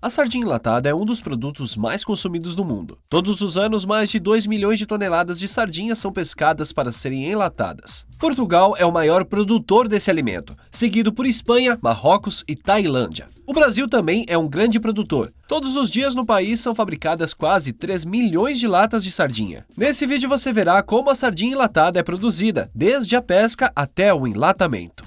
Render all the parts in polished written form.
A sardinha enlatada é um dos produtos mais consumidos do mundo. Todos os anos, mais de 2 milhões de toneladas de sardinhas são pescadas para serem enlatadas. Portugal é o maior produtor desse alimento, seguido por Espanha, Marrocos e Tailândia. O Brasil também é um grande produtor. Todos os dias no país são fabricadas quase 3 milhões de latas de sardinha. Nesse vídeo você verá como a sardinha enlatada é produzida, desde a pesca até o enlatamento.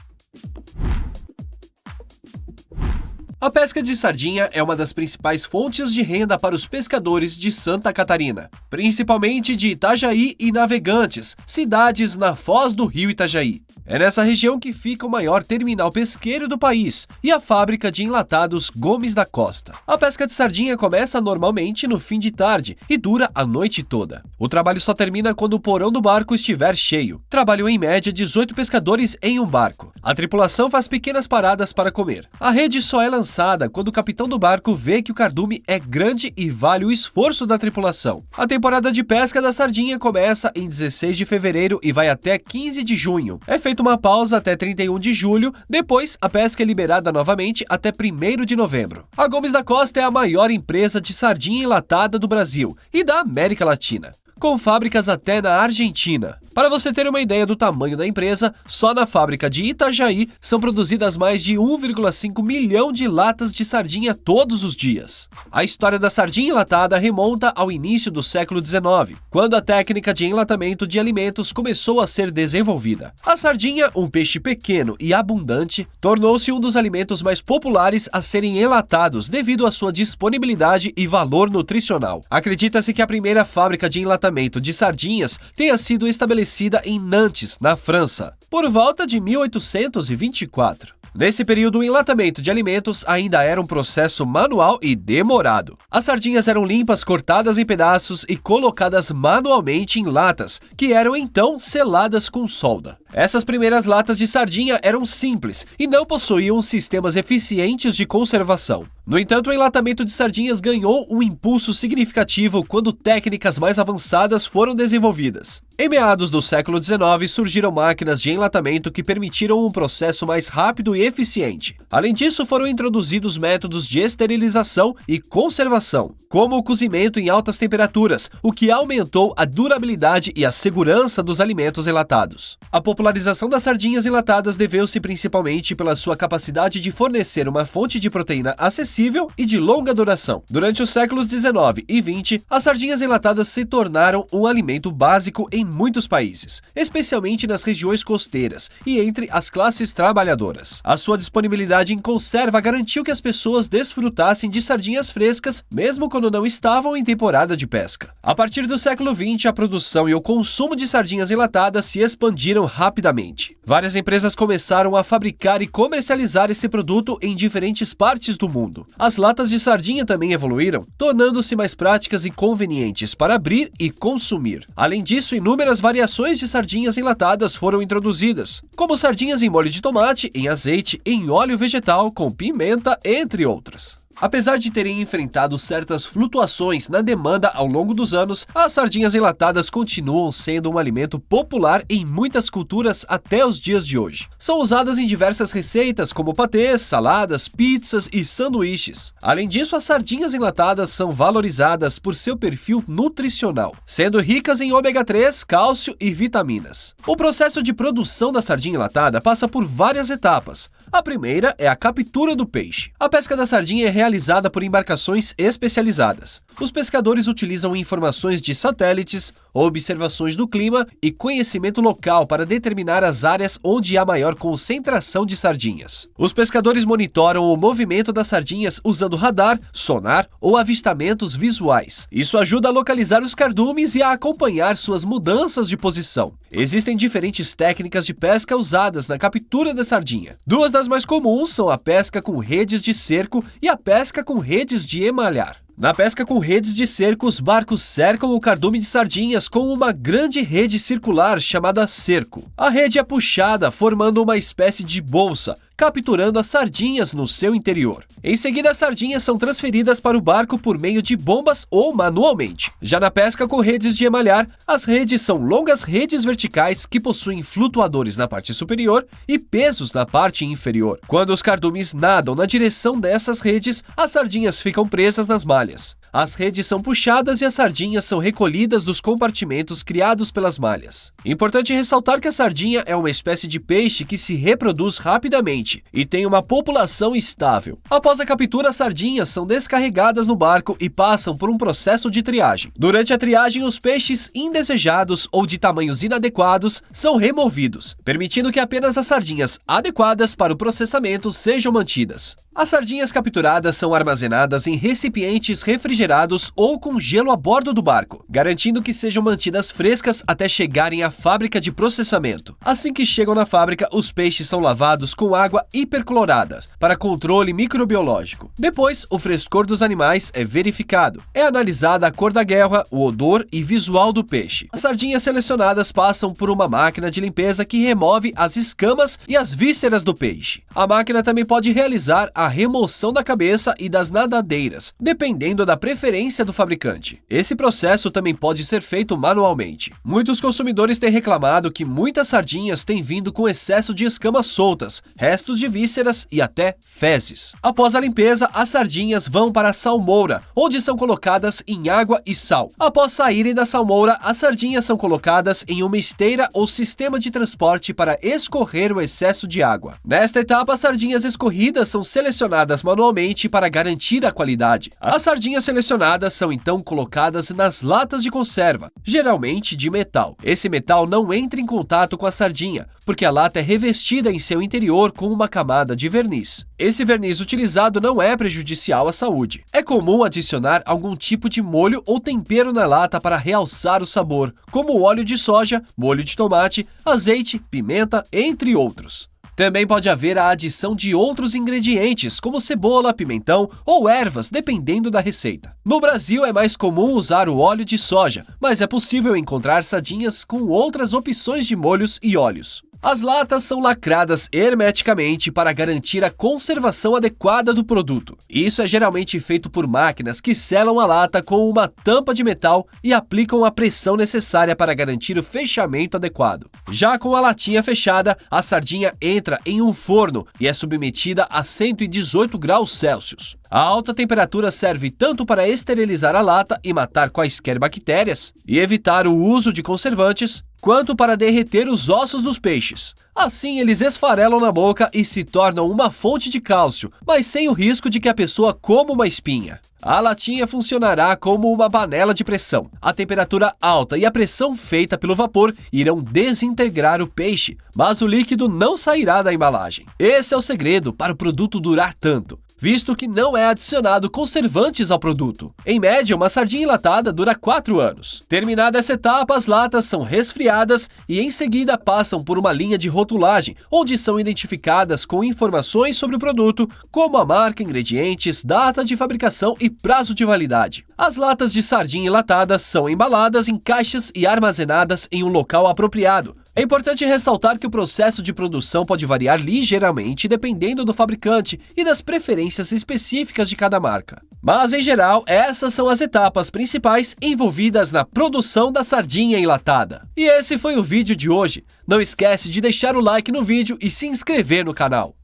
A pesca de sardinha é uma das principais fontes de renda para os pescadores de Santa Catarina, principalmente de Itajaí e Navegantes, cidades na foz do rio Itajaí. É nessa região que fica o maior terminal pesqueiro do país e a fábrica de enlatados Gomes da Costa. A pesca de sardinha começa normalmente no fim de tarde e dura a noite toda. O trabalho só termina quando o porão do barco estiver cheio. Trabalham em média 18 pescadores em um barco. A tripulação faz pequenas paradas para comer. A rede só é lançada quando o capitão do barco vê que o cardume é grande e vale o esforço da tripulação. A temporada de pesca da sardinha começa em 16 de fevereiro e vai até 15 de junho. É feita uma pausa até 31 de julho, depois a pesca é liberada novamente até 1º de novembro. A Gomes da Costa é a maior empresa de sardinha enlatada do Brasil e da América Latina, com fábricas até na Argentina. Para você ter uma ideia do tamanho da empresa, só na fábrica de Itajaí são produzidas mais de 1,5 milhão de latas de sardinha todos os dias. A história da sardinha enlatada remonta ao início do século XIX, quando a técnica de enlatamento de alimentos começou a ser desenvolvida. A sardinha, um peixe pequeno e abundante, tornou-se um dos alimentos mais populares a serem enlatados devido à sua disponibilidade e valor nutricional. Acredita-se que a primeira fábrica de enlatamento de sardinhas tenha sido estabelecida em Nantes, na França, por volta de 1824. Nesse período, o enlatamento de alimentos ainda era um processo manual e demorado. As sardinhas eram limpas, cortadas em pedaços e colocadas manualmente em latas, que eram então seladas com solda. Essas primeiras latas de sardinha eram simples e não possuíam sistemas eficientes de conservação. No entanto, o enlatamento de sardinhas ganhou um impulso significativo quando técnicas mais avançadas foram desenvolvidas. Em meados do século XIX, surgiram máquinas de enlatamento que permitiram um processo mais rápido e eficiente. Além disso, foram introduzidos métodos de esterilização e conservação, como o cozimento em altas temperaturas, o que aumentou a durabilidade e a segurança dos alimentos enlatados. A popularização das sardinhas enlatadas deveu-se principalmente pela sua capacidade de fornecer uma fonte de proteína acessível e de longa duração. Durante os séculos XIX e XX, as sardinhas enlatadas se tornaram um alimento básico em muitos países, especialmente nas regiões costeiras e entre as classes trabalhadoras. A sua disponibilidade em conserva garantiu que as pessoas desfrutassem de sardinhas frescas, mesmo quando não estavam em temporada de pesca. A partir do século XX, a produção e o consumo de sardinhas enlatadas se expandiram rapidamente. Várias empresas começaram a fabricar e comercializar esse produto em diferentes partes do mundo. As latas de sardinha também evoluíram, tornando-se mais práticas e convenientes para abrir e consumir. Além disso, inúmeras variações de sardinhas enlatadas foram introduzidas, como sardinhas em molho de tomate, em azeite, em óleo vegetal, com pimenta, entre outras. Apesar de terem enfrentado certas flutuações na demanda ao longo dos anos, as sardinhas enlatadas continuam sendo um alimento popular em muitas culturas até os dias de hoje. São usadas em diversas receitas como patês, saladas, pizzas e sanduíches. Além disso, as sardinhas enlatadas são valorizadas por seu perfil nutricional, sendo ricas em ômega 3, cálcio e vitaminas. O processo de produção da sardinha enlatada passa por várias etapas. A primeira é a captura do peixe. A pesca da sardinha é realizada por embarcações especializadas. Os pescadores utilizam informações de satélites, observações do clima e conhecimento local para determinar as áreas onde há maior concentração de sardinhas. Os pescadores monitoram o movimento das sardinhas usando radar, sonar ou avistamentos visuais. Isso ajuda a localizar os cardumes e a acompanhar suas mudanças de posição. Existem diferentes técnicas de pesca usadas na captura da sardinha. Duas das mais comuns são a pesca com redes de cerco e a pesca com redes de emalhar. Na pesca com redes de cerco, os barcos cercam o cardume de sardinhas com uma grande rede circular chamada cerco. A rede é puxada, formando uma espécie de bolsa, capturando as sardinhas no seu interior. Em seguida, as sardinhas são transferidas para o barco por meio de bombas ou manualmente. Já na pesca com redes de emalhar, as redes são longas redes verticais que possuem flutuadores na parte superior e pesos na parte inferior. Quando os cardumes nadam na direção dessas redes, as sardinhas ficam presas nas malhas. As redes são puxadas e as sardinhas são recolhidas dos compartimentos criados pelas malhas. Importante ressaltar que a sardinha é uma espécie de peixe que se reproduz rapidamente e tem uma população estável. Após a captura, as sardinhas são descarregadas no barco e passam por um processo de triagem. Durante a triagem, os peixes indesejados ou de tamanhos inadequados são removidos, permitindo que apenas as sardinhas adequadas para o processamento sejam mantidas. As sardinhas capturadas são armazenadas em recipientes refrigerados ou com gelo a bordo do barco, garantindo que sejam mantidas frescas até chegarem à fábrica de processamento. Assim que chegam na fábrica, os peixes são lavados com água hiperclorada para controle microbiológico. Depois, o frescor dos animais é verificado. É analisada a cor da guelra, o odor e visual do peixe. As sardinhas selecionadas passam por uma máquina de limpeza que remove as escamas e as vísceras do peixe. A máquina também pode realizar a remoção da cabeça e das nadadeiras, dependendo da preferência do fabricante. Esse processo também pode ser feito manualmente. Muitos consumidores têm reclamado que muitas sardinhas têm vindo com excesso de escamas soltas, restos de vísceras e até fezes. Após a limpeza, as sardinhas vão para a salmoura, onde são colocadas em água e sal. Após saírem da salmoura, as sardinhas são colocadas em uma esteira ou sistema de transporte para escorrer o excesso de água. Nesta etapa, as sardinhas escorridas são selecionadas manualmente para garantir a qualidade. As sardinhas selecionadas são então colocadas nas latas de conserva, geralmente de metal. Esse metal não entra em contato com a sardinha, porque a lata é revestida em seu interior com uma camada de verniz. Esse verniz utilizado não é prejudicial à saúde. É comum adicionar algum tipo de molho ou tempero na lata para realçar o sabor, como óleo de soja, molho de tomate, azeite, pimenta, entre outros. Também pode haver a adição de outros ingredientes, como cebola, pimentão ou ervas, dependendo da receita. No Brasil é mais comum usar o óleo de soja, mas é possível encontrar sardinhas com outras opções de molhos e óleos. As latas são lacradas hermeticamente para garantir a conservação adequada do produto. Isso é geralmente feito por máquinas que selam a lata com uma tampa de metal e aplicam a pressão necessária para garantir o fechamento adequado. Já com a latinha fechada, a sardinha entra em um forno e é submetida a 118 graus Celsius. A alta temperatura serve tanto para esterilizar a lata e matar quaisquer bactérias e evitar o uso de conservantes, quanto para derreter os ossos dos peixes. Assim, eles esfarelam na boca e se tornam uma fonte de cálcio, mas sem o risco de que a pessoa coma uma espinha. A latinha funcionará como uma panela de pressão. A temperatura alta e a pressão feita pelo vapor irão desintegrar o peixe, mas o líquido não sairá da embalagem. Esse é o segredo para o produto durar tanto, visto que não é adicionado conservantes ao produto. Em média, uma sardinha enlatada dura 4 anos. Terminada essa etapa, as latas são resfriadas e em seguida passam por uma linha de rotulagem, onde são identificadas com informações sobre o produto, como a marca, ingredientes, data de fabricação e prazo de validade. As latas de sardinha enlatada são embaladas em caixas e armazenadas em um local apropriado. É importante ressaltar que o processo de produção pode variar ligeiramente dependendo do fabricante e das preferências específicas de cada marca. Mas, em geral, essas são as etapas principais envolvidas na produção da sardinha enlatada. E esse foi o vídeo de hoje. Não esquece de deixar o like no vídeo e se inscrever no canal.